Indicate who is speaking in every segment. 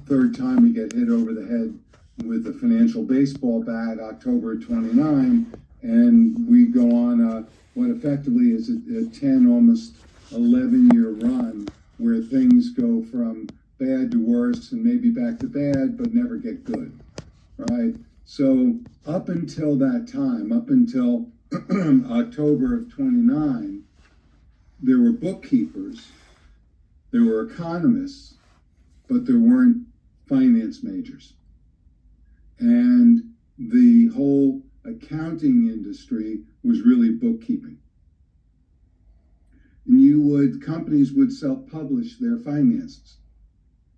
Speaker 1: third time we get hit over the head with a financial baseball bat, October 29, and we go on what effectively is a 10, almost 11-year run where things go from bad to worse and maybe back to bad, but never get good, right? So up until that time, up until October of 29, there were bookkeepers, there were economists, but there weren't finance majors. And the whole accounting industry was really bookkeeping. And companies would self-publish their finances.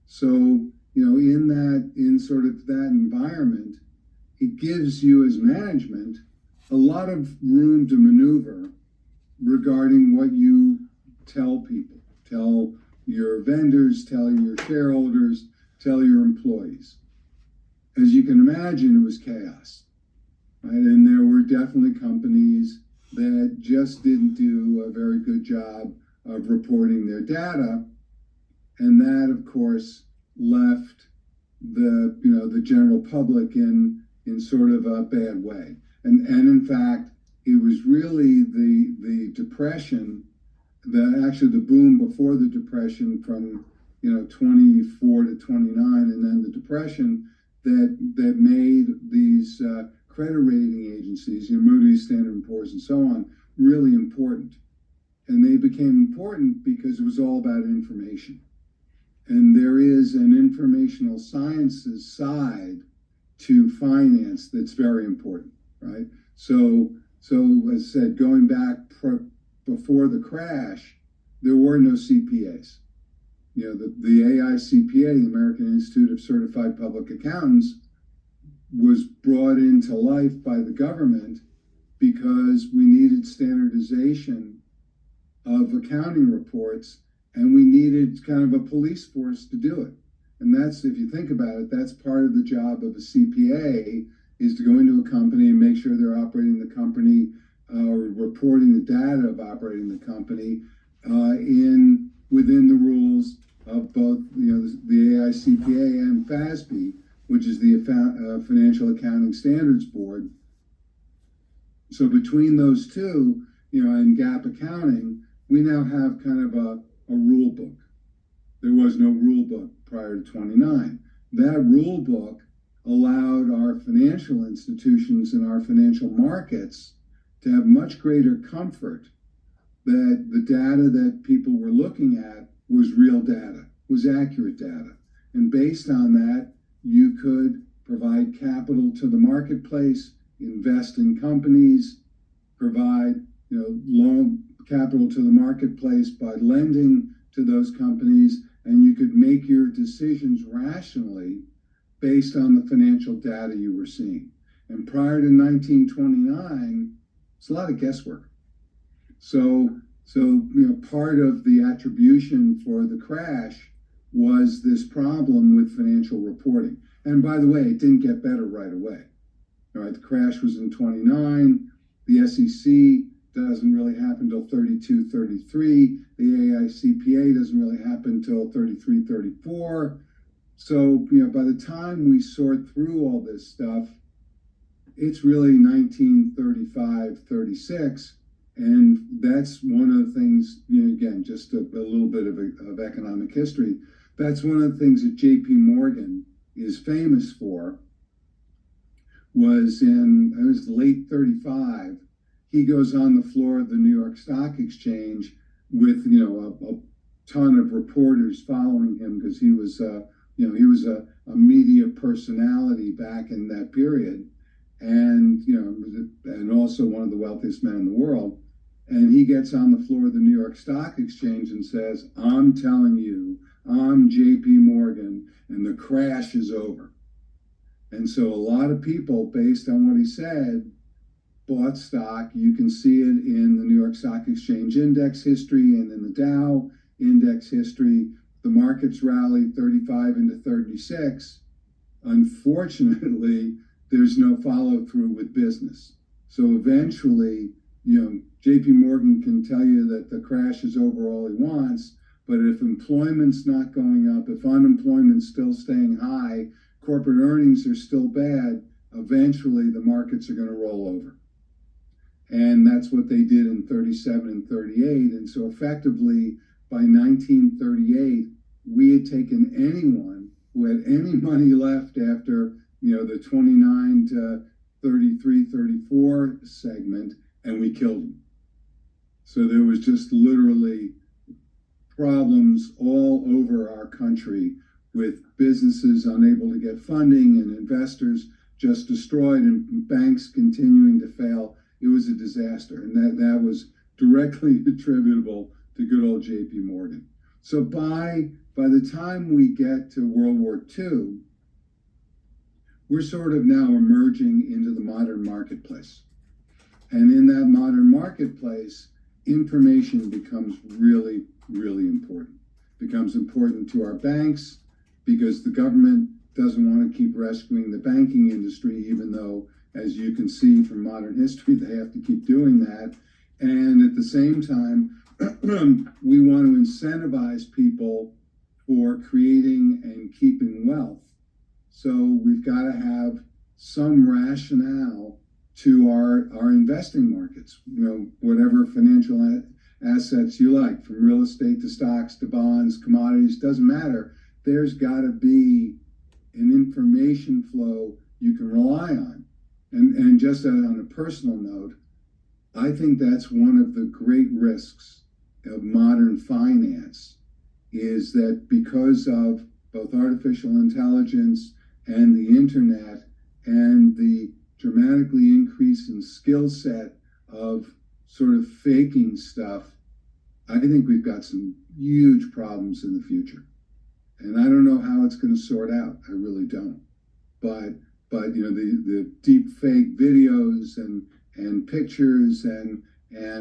Speaker 1: So, in sort of that environment, it gives you as management a lot of room to maneuver regarding what you tell people, tell your vendors, tell your shareholders, tell your employees. As you can imagine, it was chaos, right? And there were definitely companies that just didn't do a very good job of reporting their data, and that, of course, left the general public in sort of a bad way. And in fact, it was really the depression, actually the boom before the depression from 24 to 29, and then the depression that made these credit rating agencies, Moody's, Standard & Poor's, and so on, really important. And they became important because it was all about information. And there is an informational sciences side to finance that's very important, right? So as I said, going back before the crash, there were no CPAs. The AICPA, the American Institute of Certified Public Accountants, was brought into life by the government because we needed standardization of accounting reports, and we needed kind of a police force to do it. And that's, if you think about it, that's part of the job of a CPA, is to go into a company and make sure they're operating the company or reporting the data of operating the company within the rules of both the AICPA and FASB, which is the Financial Accounting Standards Board. So between those two, and GAAP accounting, we now have kind of a rule book. There was no rule book prior to 29. That rule book allowed our financial institutions and our financial markets to have much greater comfort that the data that people were looking at was real data, was accurate data. And based on that, you could provide capital to the marketplace, invest in companies, provide loan capital to the marketplace by lending to those companies, and you could make your decisions rationally based on the financial data you were seeing. And prior to 1929, it's a lot of guesswork. So part of the attribution for the crash was this problem with financial reporting. And by the way, it didn't get better right away. All right, the crash was in 29. The SEC doesn't really happen until 32, 33. The AICPA doesn't really happen until 33, 34. So, by the time we sort through all this stuff, it's really 1935, 36. And that's one of the things, again, just a little bit of economic history. That's one of the things that JP Morgan is famous for. Was late 35. He goes on the floor of the New York Stock Exchange with, a ton of reporters following him because he was a media personality back in that period, and and also one of the wealthiest men in the world. And he gets on the floor of the New York Stock Exchange and says, "I'm telling you, I'm JP Morgan, and the crash is over." And so a lot of people, based on what he said, bought stock. You can see it in the New York Stock Exchange index history and in the Dow index history. The markets rallied 35 into 36. Unfortunately, there's no follow through with business. So eventually, JP Morgan can tell you that the crash is over all he wants, But if employment's not going up, if unemployment's still staying high, corporate earnings are still bad, eventually the markets are going to roll over. And that's what they did in 37 and 38. And so effectively, by 1938, we had taken anyone who had any money left after, the 29 to 33, 34 segment, and we killed them. So there was just literally problems all over our country with businesses unable to get funding and investors just destroyed and banks continuing to fail. It was a disaster, and that was directly attributable to good old J.P. Morgan. So by the time we get to World War II, we're sort of now emerging into the modern marketplace. And in that modern marketplace, information becomes really, really important. It becomes important to our banks because the government doesn't want to keep rescuing the banking industry, even though, as you can see from modern history, they have to keep doing that. And at the same time, we want to incentivize people for creating and keeping wealth. So we've got to have some rationale to our investing markets, whatever financial assets you like, from real estate to stocks to bonds, commodities, doesn't matter. There's got to be an information flow you can rely on. And just on a personal note, I think that's one of the great risks of modern finance, is that because of both artificial intelligence and the internet and the dramatically increase in skill set of sort of faking stuff, I think we've got some huge problems in the future. And I don't know how it's going to sort out. I really don't. But the deep fake videos and pictures and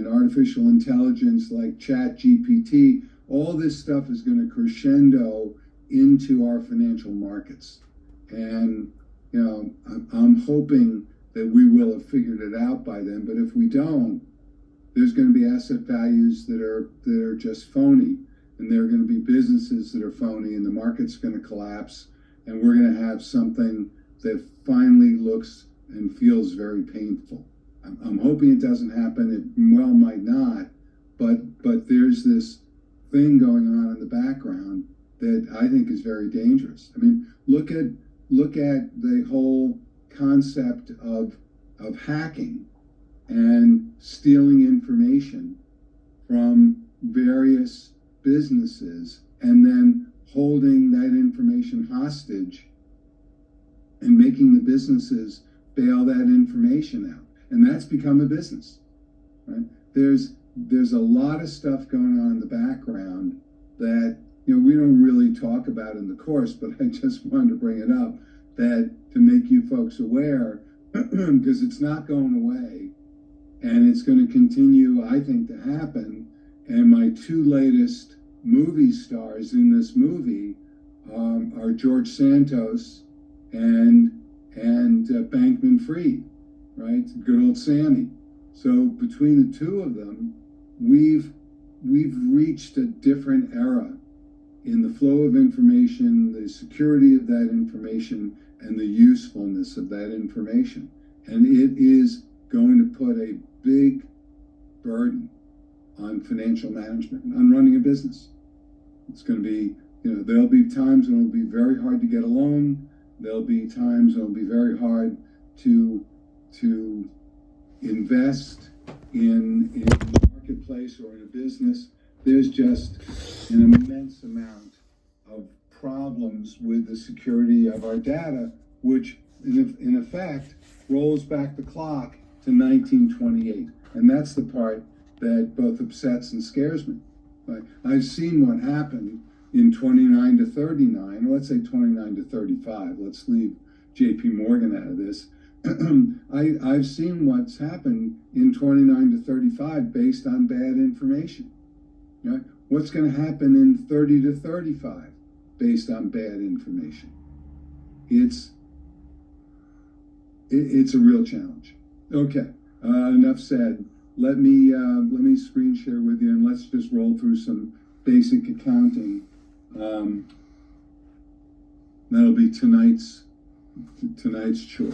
Speaker 1: artificial intelligence like ChatGPT, all this stuff is going to crescendo into our financial markets. And I'm hoping that we will have figured it out by then. But if we don't, there's going to be asset values that are just phony, and there are going to be businesses that are phony, and the market's going to collapse, and we're going to have something that finally looks and feels very painful. I'm hoping it doesn't happen. It well might not, but there's this thing going on in the background that I think is very dangerous. I mean, look at the whole concept of hacking and stealing information from various businesses and then holding that information hostage and making the businesses bail that information out. And that's become a business, right? There's a lot of stuff going on in the background that we don't really talk about in the course, but I just wanted to bring it up that to make you folks aware, because it's not going away, and it's going to continue, I think, to happen. And my two latest movie stars in this movie are George Santos and Bankman-Fried, right? Good old Sammy. So between the two of them, we've reached a different era in the flow of information, the security of that information, and the usefulness of that information. And it is going to put a big burden on financial management, on running a business. It's going to be, there'll be times when it'll be very hard to get a loan. There'll be times when it'll be very hard to invest in a marketplace or in a business. There's just an immense amount of problems with the security of our data, which in effect rolls back the clock to 1928. And that's the part that both upsets and scares me. Right? I've seen what happened in 29 to 39, or let's say 29 to 35. Let's leave J.P. Morgan out of this. I've seen what's happened in 29 to 35 based on bad information. Right? What's going to happen in 30 to 35 based on bad information? It's a real challenge. Okay, enough said. Let me screen share with you, and let's just roll through some basic accounting. That'll be tonight's chore.